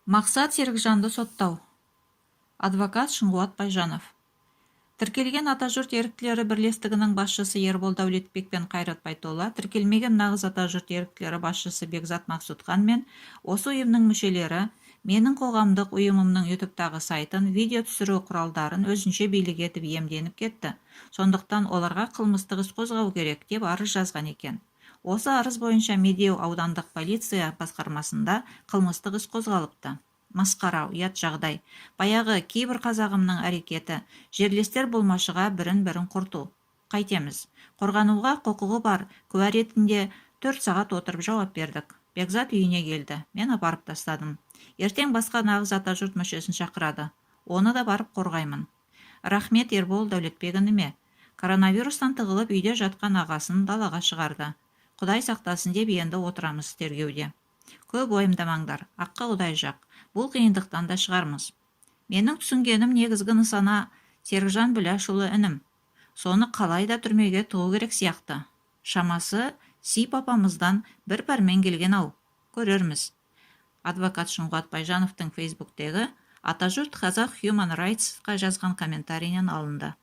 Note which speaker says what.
Speaker 1: Мақсат Серікжанды соттау. Адвокат Шыңғуат Байжанов. Тіркелген Атажұрт еріктілері бірлестігінің басшысы Ербол Дәулетбек пен Қайрат Байтолла, тіркелмеген Нағыз Атажұрт еріктілері басшысы Бекзат Мақсұтхан мен осы ұйымның мүшелері менің қоғамдық ұйымымның ютубтағы сайтын, видео түсіру құралдарын өзінше билік етіп иемденіп кетті. Сондықтан оларға қылмыстық іс қозғау керек деп арыз жазған екен. Осы арыз бойынша Медеу аудандық полиция басқармасында қылмыстық іс қозғалыпты. Масқара, ұят жағдай. Баяғы кейбір қазағымның әрекеті, жерлестер болмашыға бірін-бірін құрту. Қайтеміз. Қорғануға құқығы бар, куә ретінде 4 сағат отырып жауап бердік. Бекзат үйіне келді. Мен апарып тастадым. Ертең басқа Нағыз Атажұрт мүшесін шақырады. Оны да барып қорғаймын. Рахмет Ербол Дәулетбегініме. Коронавирустан тығылып үйде жатқан ағасын далаға шығарды. Құдай сақтасын деп енді отырамыз тергеуде. Көп ойымдамаңдар, аққа Құдай жақ. Бұл қиындықтан да шығармыз. Менің түсінгенім негізгі нысана Серікжан Біләшұлы інім. Соны қалай да түрмеге тығу керек сияқты. Шамасы Си папамыздан бір пәрмен келген ау. Көрерміз. Адвокат Шыңғуат Байжановтың фейсбуктегі Атажұрт Қазақ Human Rights-қа жазған комментарийінен алынды.